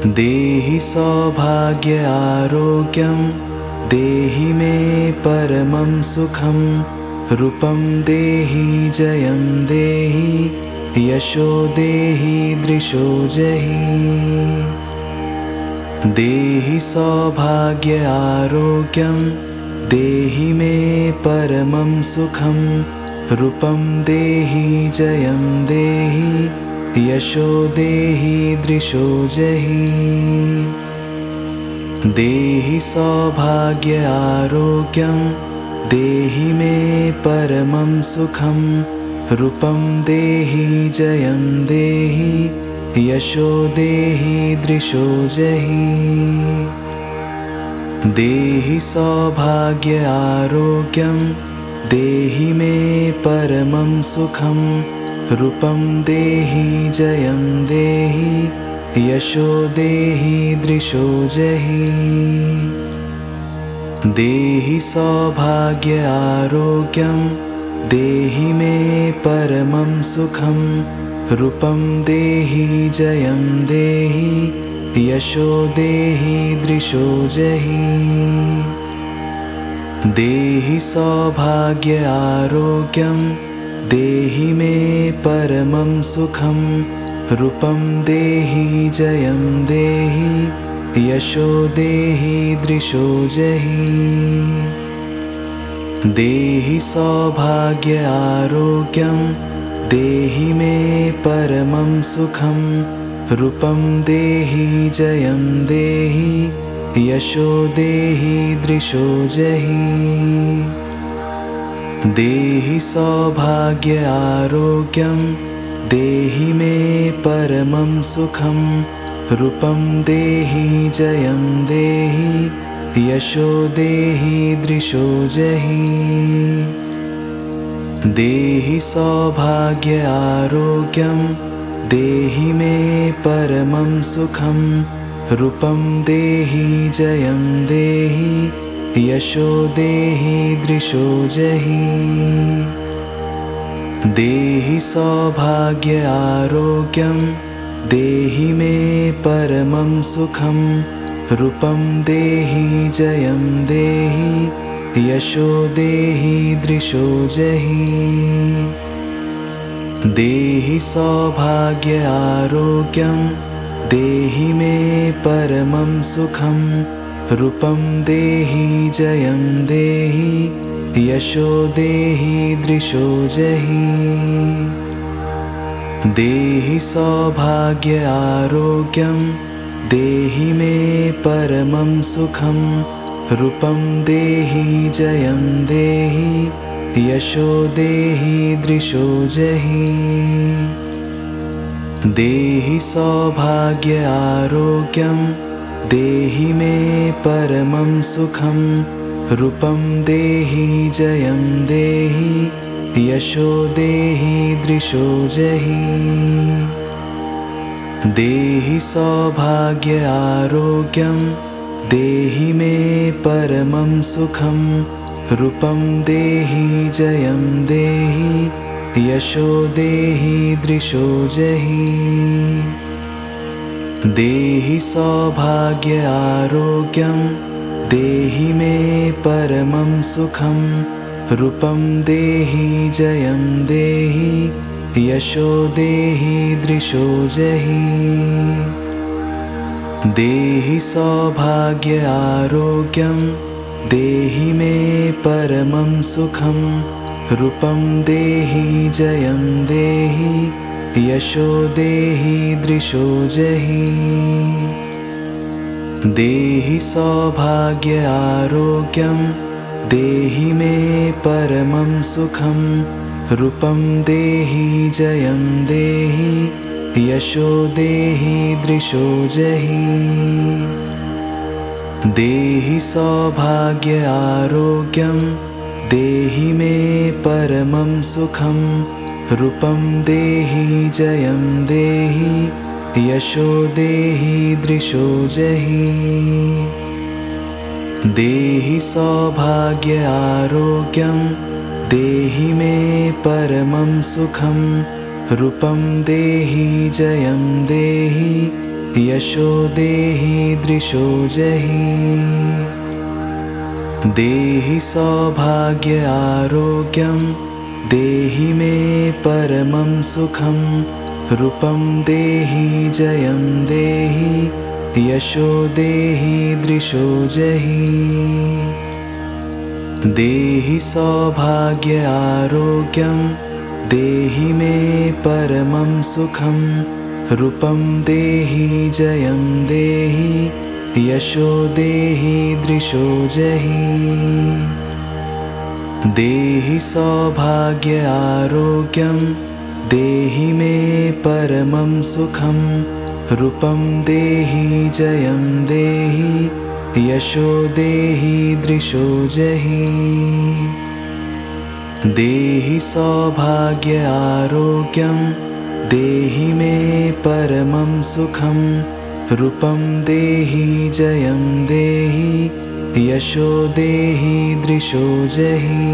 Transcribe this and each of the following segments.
देहि सौभाग्य आरोग्यं देहि मे परमं सुखं रूपं देहि जयं देहि यशो देहि दृशो जहि देहि सौभाग्य आरोग्यं देहि मे परमं सुखं रूपं देहि जयं देहि यशो देहि दृशो जहि देहि सौभाग्य आरोग्यं देहि मे परमं सुखं रूपं देहि जयं देहि यशो देहि दृशो जहि देहि सौभाग्य आरोग्यं देहि मे परमं सुखं रूपं देहि जयं देहि यशो देहि दृशो जहि देहि सौभाग्य आरोग्यं देहि मे परमं सुखं रूपं देहि जयं देहि यशो देहि दृशो जहि देहि सौभाग्य आरोग्यं देहि मे परमं सुखं रूपं देहि जयं देहि यशो देहि दृशो जहि देहि सौभाग्य आरोग्यं देहि मे परमं सुखं रूपं देहि जयं देहि यशो देहि दृशो जहि देहि सौभाग्य आरोग्यं देहि मे परमं सुखं रूपं देहि जयं देहि यशो देहि दृशो जहि देहि सौभाग्य आरोग्यं देहि मे परमं सुखं रूपं देहि जयं देहि यशो देहि दृशो जहि देहि सौभाग्य आरोग्यं देहि मे परमं सुखं रूपं देहि जयं देहि यशो देहि दृशो जहि देहि सौभाग्य आरोग्यं देहि मे परमं सुखं रूपं देहि जयं देहि यशो देहि दृशो जहि देहि सौभाग्य आरोग्यं देहि मे परमं सुखं रूपं देहि जयं देहि यशो देहि दृशो जहि देहि सौभाग्य आरोग्यं देहि मे परमं सुखं रूपं देहि जयं देहि यशो देहि दृशो जहि देहि सौभाग्य आरोग्यं देहि मे परमं सुखं रूपं देहि जयं देहि यशो देहि दृशो जहि देहि सौभाग्य आरोग्यं देहि मे परमं सुखं रूपं देहि जयं देहि यशो देहि दृशो जहि देहि सौभाग्य आरोग्यं देहि मे परमं सुखं रूपं देहि जयं देहि यशो देहि दृशो जहि देहि सौभाग्य आरोग्यं देहि मे परमं सुखं रूपं देहि जयं देहि यशो देहि दृशो जहि देहि सौभाग्य आरोग्यं देहि मे परमं सुखं रूपं देहि जयं देहि यशो देहि दृशो जहि देहि सौभाग्य आरोग्यं देहि मे परमं सुखं रूपं देहि जयं देहि यशो देहि दृशो जहि। देहि सौभाग्य आरोग्यं देहि मे परमं सुखं। रूपं देहि जयं देहि यशो देहि दृशो जहि। देहि सौभाग्य आरोग्यं देहि मे परमं सुखं। रूपं देहि जयं देहि यशो देहि दृशो जहि। देहि सौभाग्य आरोग्यं देहि मे परमं सुखं। रूपं देहि जयं देहि यशो देहि दृशो जहि। देहि सौभाग्य आरोग्यं देहि मे परमं सुखं। रूपं देहि जयं देहि यशो देहि दृशो जहि।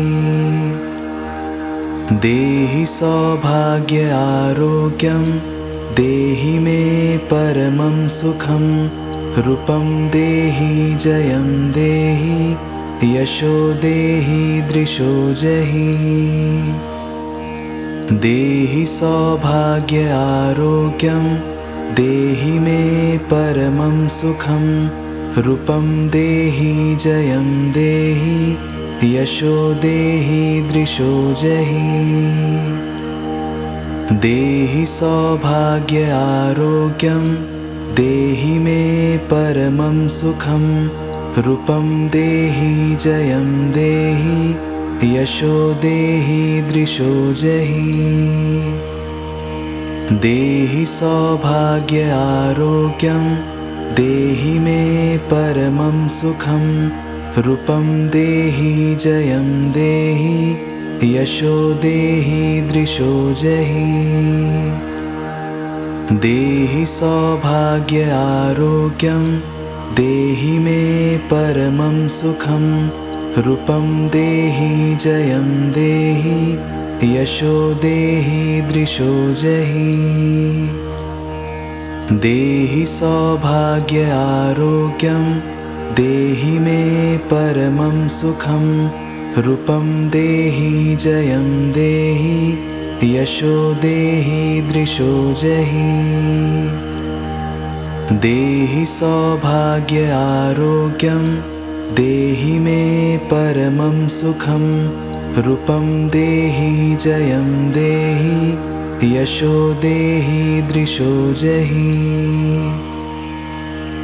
देहि सौभाग्य आरोग्यं देहि मे परमं सुखं। रूपं देहि जयं देहि यशो देहि दृशो जहि। देहि सौभाग्य आरोग्यं देहि मे परमं सुखं। रूपं देहि जयं देहि यशो देहि दृशो जहि। देहि सौभाग्य आरोग्यं देहि मे परमं सुखं। रूपं देहि जयं देहि यशो देहि दृशो जहि। देहि सौभाग्य आरोग्यं देहि मे परमं सुखं। रूपं देहि जयं देहि यशो देहि दृशो जहि। देहि सौभाग्य आरोग्यं देहि मे परमं सुखं। रूपं देहि जयं देहि यशो देहि दृशो जहि। देहि सौभाग्य आरोग्यं देहि मे परमं सुखं। रूपं देहि जयं देहि यशो देहि दृशो जहि। देहि सौभाग्य आरोग्यं देहि मे परमं सुखं। रूपं देहि जयं देहि यशो देहि दृशो जहि।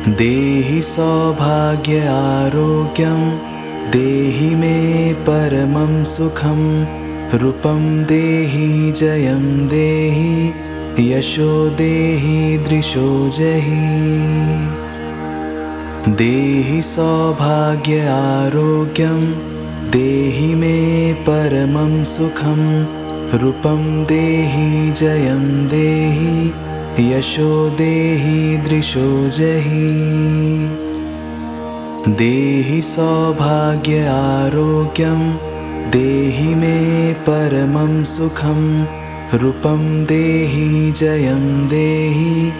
देहि सौभाग्य आरोग्यं देहि मे परमं सुखं। रूपं देहि जयं देहि यशो देहि दृशो जहि। देहि सौभाग्य आरोग्यं देहि मे परमं सुखं। रूपं देहि जयं देहि यशो देहि दृशो जहि। देहि सौभाग्य आरोग्यं देहि मे परमं सुखं। रूपं देहि जयं देहि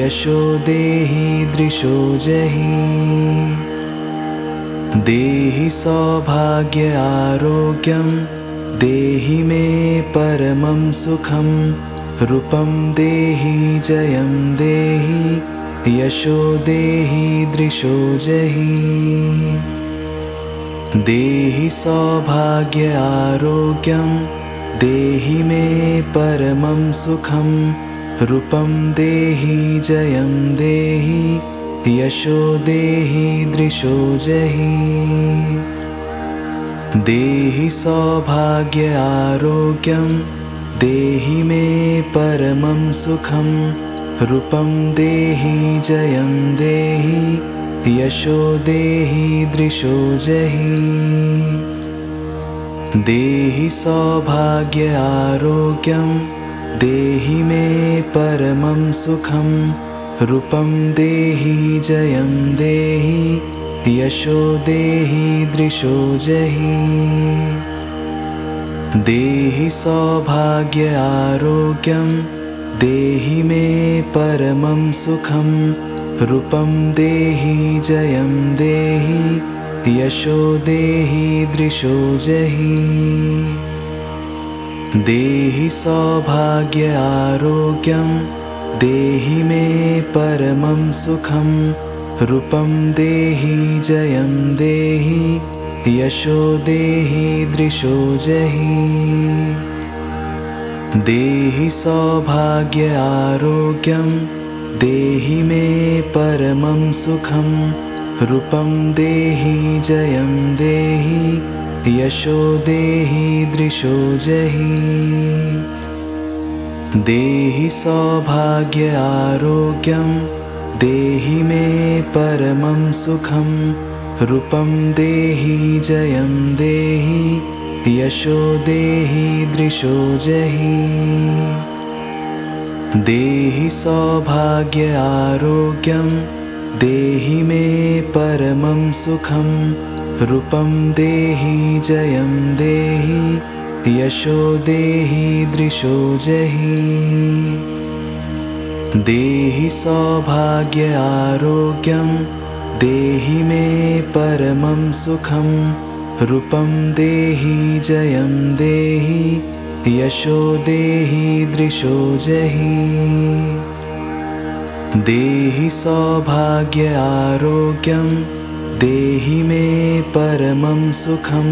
यशो देहि दृशो जहि। देहि सौभाग्य आरोग्यं देहि मे परमं सुखं। रूपं देहि जयं देहि यशो देहि दृशो जहि। देहि सौभाग्य आरोग्यं देहि मे परमं सुखं। रूपं देहि जयं देहि यशो देहि दृशो जहि। देहि सौभाग्य आरोग्यं देहि मे परमं सुखं। रूपं देहि जयं देहि यशो देहि दृशो जहि। देहि सौभाग्य आरोग्यं देहि मे परमं सुखं। रूपं देहि जयं देहि यशो देहि दृशो जहि। देहि सौभाग्य आरोग्यं देहि मे परमं सुखं रूपं देहि जयं देहि यशो देहि दृशो जहि देहि सौभाग्य आरोग्यं देहि मे परमं सुखं रूपं देहि जयं देहि यशो देहि दृशो जहि देहि सौभाग्य आरोग्यं देहि मे परमं सुखं रूपं देहि जयं देहि यशो देहि दृशो जहि देहि सौभाग्य आरोग्यं देहि मे परमं सुखं रूपं देहि जयं देहि यशो देहि दृशो जहि देहि सौभाग्य आरोग्यं देहि मे परमं सुखं रूपं देहि जयं देहि यशो देहि दृशो जहि देहि सौभाग्य आरोग्यं देहि मे परमं सुखं रूपं देहि जयं देहि यशो देहि दृशो जहि देहि सौभाग्य आरोग्यं देहि मे परमं सुखं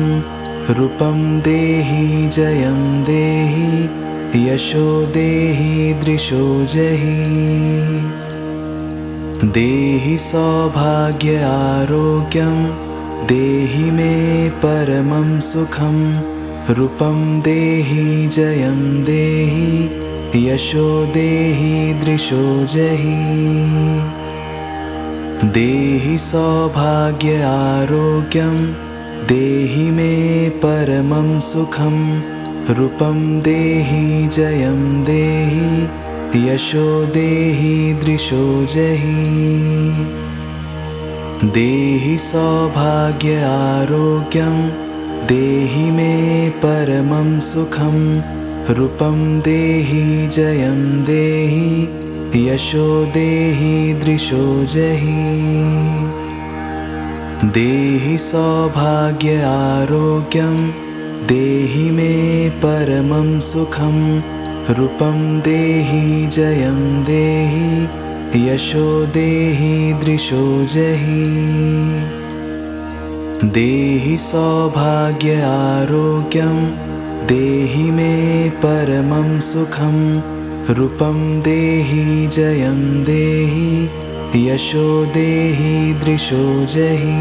रूपं देहि जयं देहि यशो देहि दृशो जहि देहि सौभाग्य आरोग्यं देहि मे परमं सुखं रूपं देहि जयं देहि यशो देहि दृशो जहि देहि सौभाग्य आरोग्यं देहि मे परमं सुखं रूपं देहि जयं देहि यशो देहि दृशो जहि देहि सौभाग्य आरोग्यं देहि मे परमं सुखं रूपं देहि जयं देहि यशो देहि दृशो जहि देहि सौभाग्य आरोग्यं देहि मे परमं सुखं रूपं देहि जयं देहि यशो देहि दृशो जहि देहि सौभाग्य आरोग्यं देहि मे परमं सुखं रूपं देहि जयं देहि यशो देहि दृशो जहि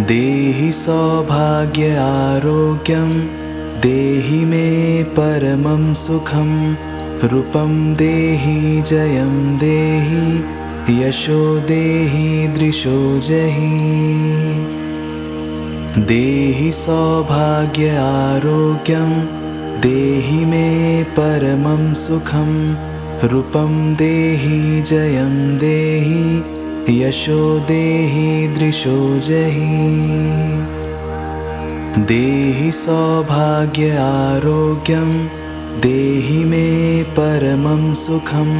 देहि सौभाग्य आरोग्यं देहि मे परमं सुखं रूपं देहि जयं देहि यशो देहि दृशो जहि देहि सौभाग्य आरोग्यं देहि मे परमं सुखं रूपं देहि जयं देहि यशो देहि दृशो जहि देहि सौभाग्य आरोग्यं देहि मे परमं सुखं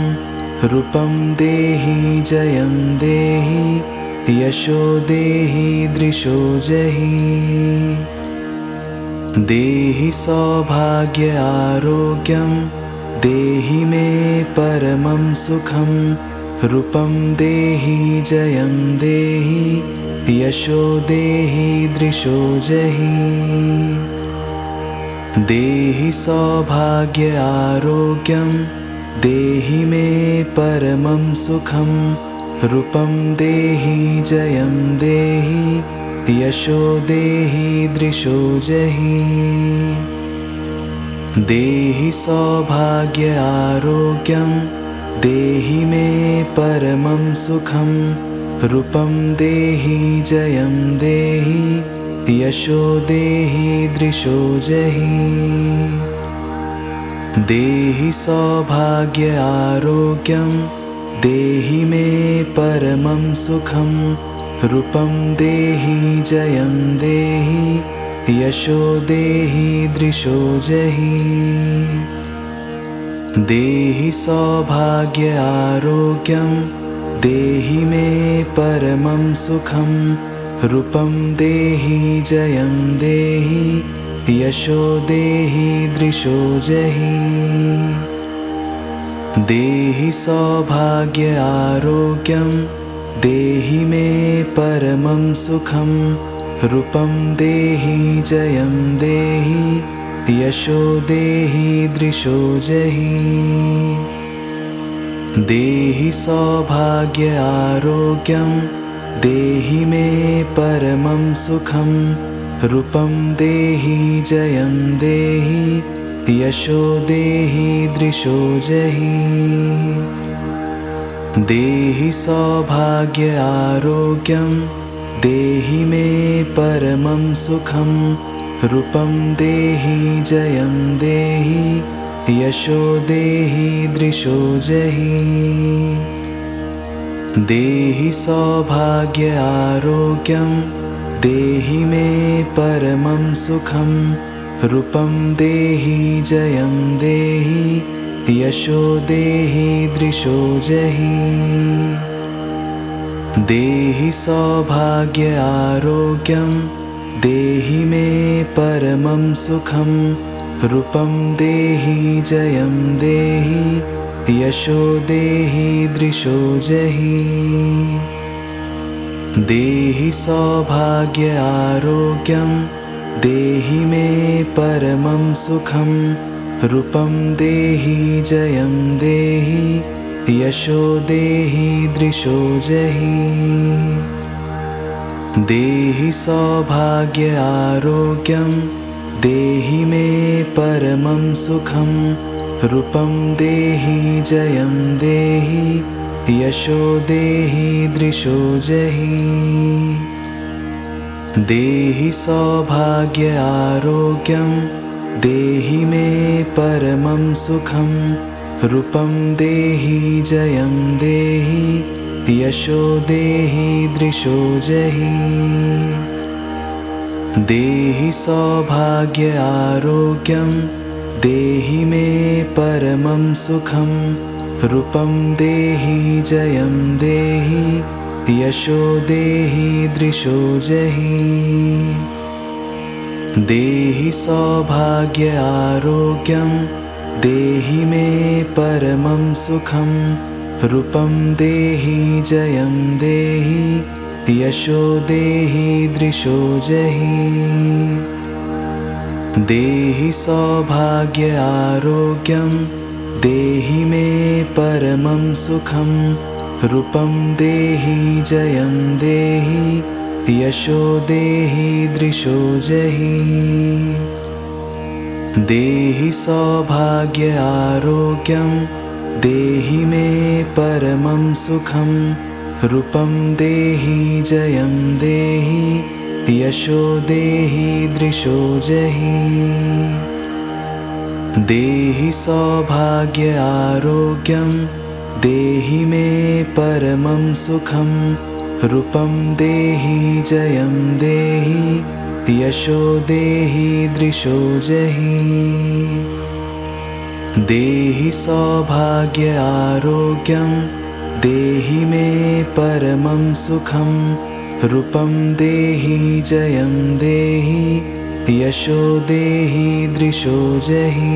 रूपं देहि जयं देहि यशो देहि दृशो जहि देहि सौभाग्य आरोग्यं देहि मे परमं सुखं रूपं देहि जयं देहि यशो देहि दृशो जहि देहि सौभाग्य आरोग्यं देहि मे परमं सुखं रूपं देहि जयं देहि यशो देहि दृशो जहि देहि सौभाग्य आरोग्यं देहि मे परमं सुखं रूपं देहि जयं देहि यशो देहि दृशो जहि देहि सौभाग्य आरोग्यं देहि मे परमं सुखं रूपं देहि जयं देहि यशो देहि दृशो जहि देहि सौभाग्य आरोग्यं देहि मे परमं सुखं रूपं देहि जयं देहि यशो देहि दृशो जहि देहि सौभाग्य आरोग्यं देहि मे परमं सुखं रूपं देहि जयं देहि यशो देहि दृशो जहि देहि सौभाग्य आरोग्यं देहि मे परमं सुखं रूपं देहि जयं देहि यशो देहि दृशो जहि देहि सौभाग्य आरोग्यं देहि मे परमं सुखं रूपं देहि जयं देहि यशो देहि दृशो जहि देहि सौभाग्य आरोग्यं देहि मे परमं सुखं रूपं देहि जयं देहि यशो देहि दृशो जहि देहि सौभाग्य आरोग्यं देहि मे परमं सुखं रूपं देहि जयं देहि यशो देहि दृशो जहि देहि सौभाग्य आरोग्यं देहि मे परमं सुखं रूपं देहि जयं देहि यशो देहि दृशो जहि देहि सौभाग्य आरोग्यं देहि मे परमं सुखं रूपं देहि जयं देहि यशो देहि दृशो जहि देहि सौभाग्य आरोग्यं देहि मे परमं सुखं रूपं देहि जयं देहि यशो देहि दृशो जहि देहि सौभाग्य आरोग्यं देहि मे परमं सुखं रूपं देहि जयं देहि यशो देहि दृशो जहि देहि सौभाग्य आरोग्यं देहि मे परमं सुखं रूपं देहि जयं देहि यशो देहि दृशो जहि देहि सौभाग्य आरोग्यं देहि मे परमं सुखं रूपं देहि जयं देहि यशो देहि दृशो जहि देहि सौभाग्य आरोग्यं देहि मे परमं सुखं रूपं देहि जयं देहि यशो देहि दृशो जहि देहि सौभाग्य आरोग्यं देहि मे परमं सुखं रूपं देहि जयं देहि यशो देहि दृशो जहि देहि सौभाग्य आरोग्यं देहि मे परमं सुखं रूपं देहि जयं देहि यशो देहि दृशो जहि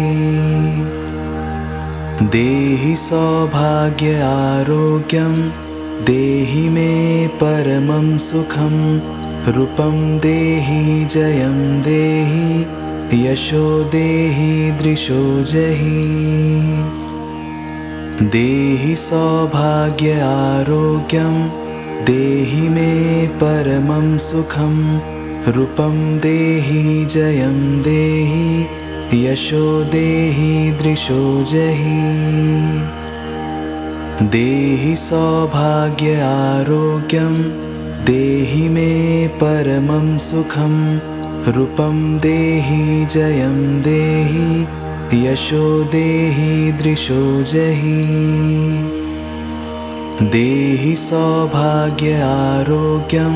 देहि सौभाग्य आरोग्यं देहि मे परमं सुखं रूपं देहि जयं देहि यशो देहि दृशो जहि देहि सौभाग्य आरोग्यं देहि मे परमं सुखं रूपं देहि जयं देहि यशो देहि दृशो जहि देहि सौभाग्य आरोग्यं देहि मे परमं सुखं रूपं देहि जयं देहि यशो देहि दृशो जहि देहि सौभाग्य आरोग्यं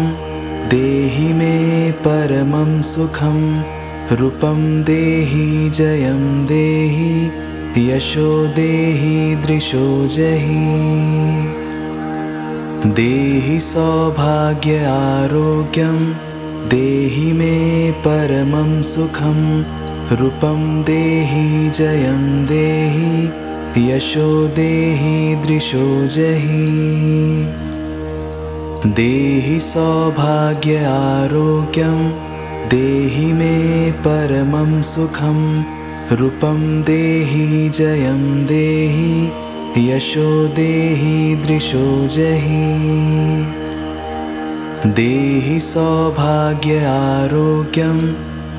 देहि मे परमं सुखं रूपं देहि जयं देहि यशो देहि दृशो जहि। देहि सौभाग्य आरोग्यं देहि मे परमं सुखं। रूपं देहि जयं देहि यशो देहि दृशो जहि। देहि सौभाग्य आरोग्यं देहि मे परमं सुखं। रूपं देहि जयं देहि यशो देहि दृशो जहि। देहि सौभाग्य आरोग्यं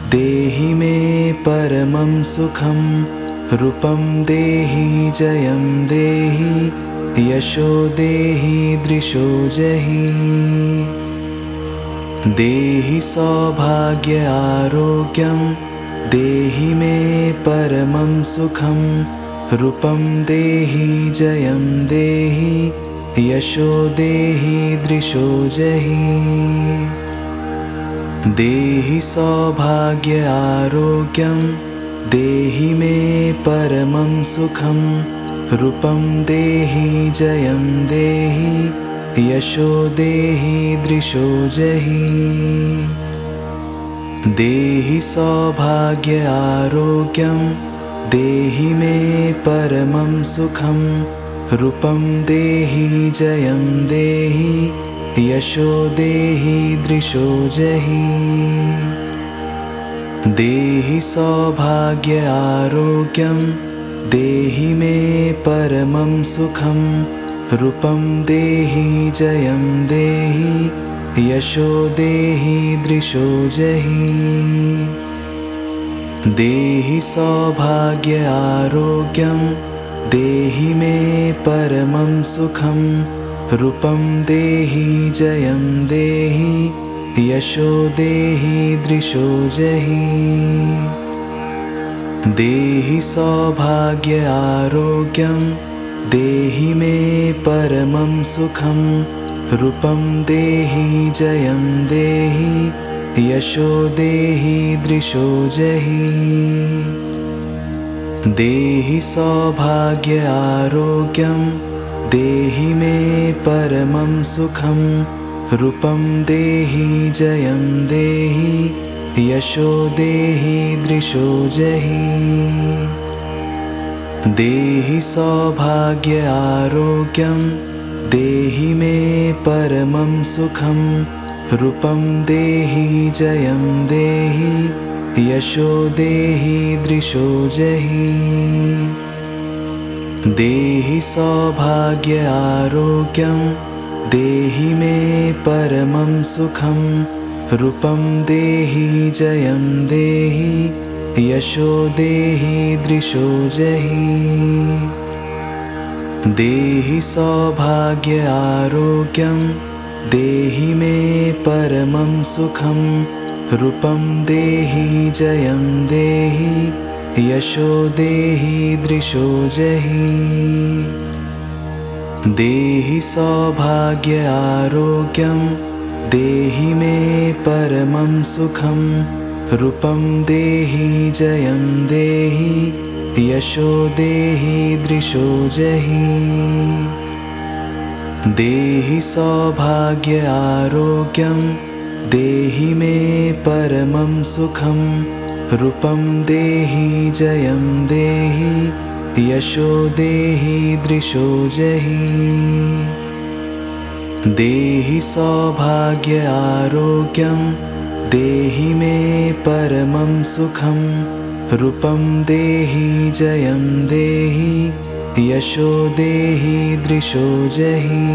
देहि मे परमं सुखं। रूपं देहि जयं देहि यशो देहि दृशो जहि। देहि सौभाग्य आरोग्यं देहि मे परमं सुखं। रूपं देहि जयं देहि यशो देहि दृशो जहि। देहि सौभाग्य आरोग्यं देहि मे परमं सुखं। रूपं देहि जयं देहि यशो देहि दृशो जहि। देहि सौभाग्य आरोग्यं देहि मे परमं सुखं। रूपं देहि जयं देहि यशो देहि दृशो जहि। देहि सौभाग्य आरोग्यं देहि मे परमं सुखं। रूपं देहि जयं देहि यशो देहि दृशो जहि। देहि सौभाग्य आरोग्यं देहि मे परमं सुखं। रूपं देहि जयं देहि यशो देहि दृशो जहि। देहि सौभाग्य आरोग्यं देहि मे परमं सुखं। रूपं देहि जयं देहि यशो देहि दृशो जहि। देहि सौभाग्य आरोग्यं देहि मे परमं सुखं। रूपं देहि जयं देहि यशो देहि दृशो जहि। देहि सौभाग्य आरोग्यं देहि मे परमं सुखं। रूपं देहि जयं देहि यशो देहि दृशो जहि। देहि सौभाग्य आरोग्यं देहि मे परमं सुखं। रूपं देहि जयं देहि यशो देहि दृशो जहि। देहि सौभाग्य आरोग्यं देहि मे परमं सुखं। रूपं देहि जयं देहि यशो देहि दृशो जहि। देहि सौभाग्य आरोग्यं देहि मे परमं सुखं। रूपं देहि जयं देहि यशो देहि दृशो जहि। देहि सौभाग्य आरोग्यं देहि मे परमं सुखं। रूपं देहि जयं देहि यशो देहि दृशो जहि। देहि सौभाग्य आरोग्यं देहि मे परमं सुखं। रूपं देहि जयं देहि यशो देहि दृशो जहि।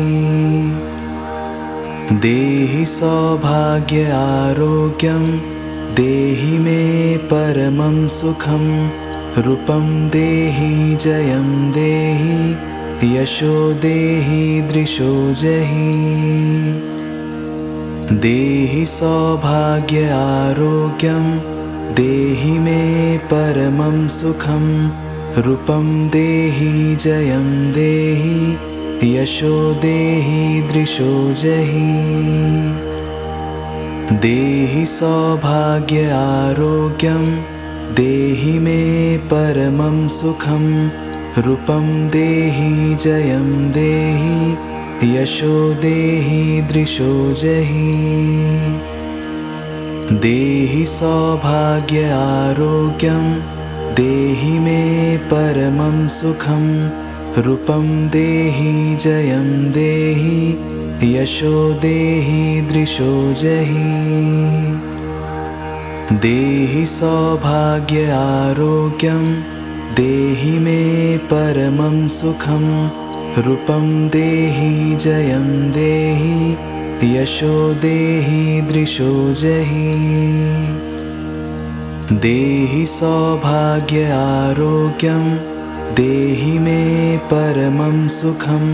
देहि सौभाग्य आरोग्यं देहि मे परमं सुखं। रूपं देहि जयं देहि यशो देहि दृशो जहि। देहि सौभाग्य आरोग्यं देहि मे परमं सुखं। रूपं देहि जयं देहि यशो देहि दृशो जहि। देहि सौभाग्य आरोग्यं देहि मे परमं सुखं रूपं देहि जयं देहि यशो देहि दृशो जहि देहि सौभाग्य आरोग्यं देहि मे परमं सुखं रूपं देहि जयं देहि यशो देहि दृशो जहि देहि सौभाग्य आरोग्यं देहि मे परमं सुखं रूपं देहि जयं देहि यशो देहि दृशो जहि देहि सौभाग्य आरोग्यं देहि मे परमं सुखं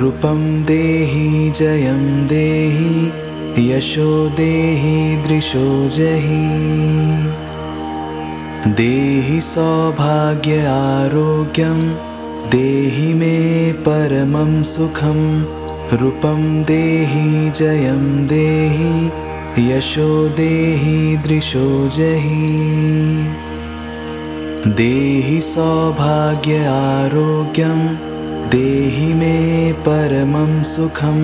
रूपं देहि जयं देहि यशो देहि दृशो जहि देहि सौभाग्य आरोग्यं देहि मे परमं सुखं रूपं देहि जयं देहि यशो देहि दृशो जहि देहि सौभाग्य आरोग्यं देहि मे परमं सुखं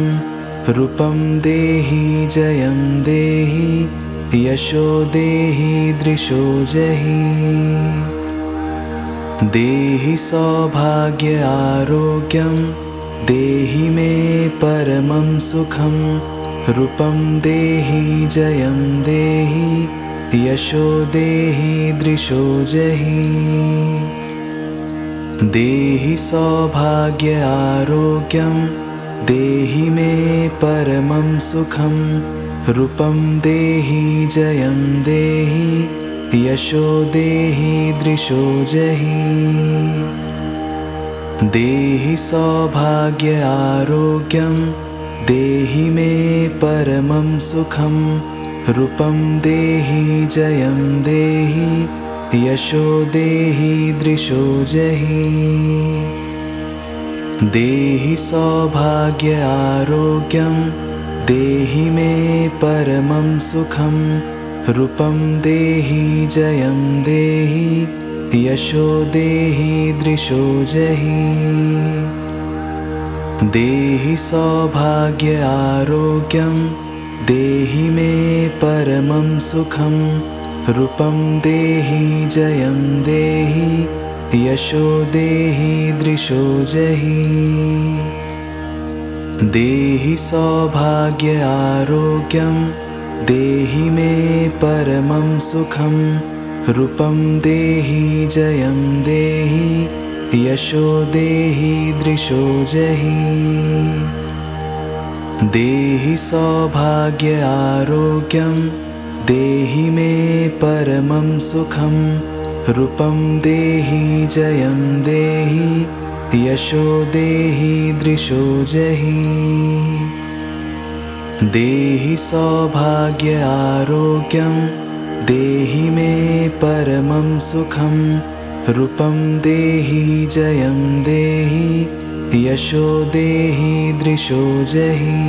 रूपं देहि जयं देहि यशो देहि दृशो जहि देहि सौभाग्य आरोग्यं देहि मे परमं सुखं रूपं देहि जयं देहि यशो देहि दृशो जहि देहि सौभाग्य आरोग्यं देहि मे परमं सुखं रूपं देहि जयं देहि यशो देहि दृशो जहि देहि सौभाग्य आरोग्यं देहि मे परमं सुखं रूपं देहि जयं देहि यशो देहि दृशो जहि देहि सौभाग्य आरोग्यं देहि मे परमं सुखं रूपं देहि जयं देहि यशो देहि दृशो जहि देहि सौभाग्य आरोग्यं देहि मे परमं सुखं रूपं देहि जयं देहि यशो देहि दृशो जहि देहि सौभाग्य आरोग्यं देहि मे परमं सुखं रूपं देहि जयं देहि यशो देहि दृशो जहि देहि सौभाग्य आरोग्यं देहि मे परमं सुखं रूपं देहि जयं देहि यशो देहि दृशो जहि देहि सौभाग्य आरोग्यं देहि मे परमं सुखं रूपं देहि जयं देहि यशो देहि दृशो जहि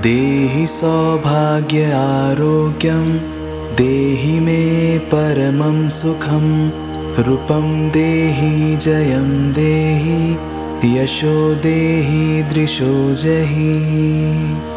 देहि सौभाग्य आरोग्यं देहि मे परमं सुखं रूपं देहि जयं देहि यशो देहि दृशो जहि।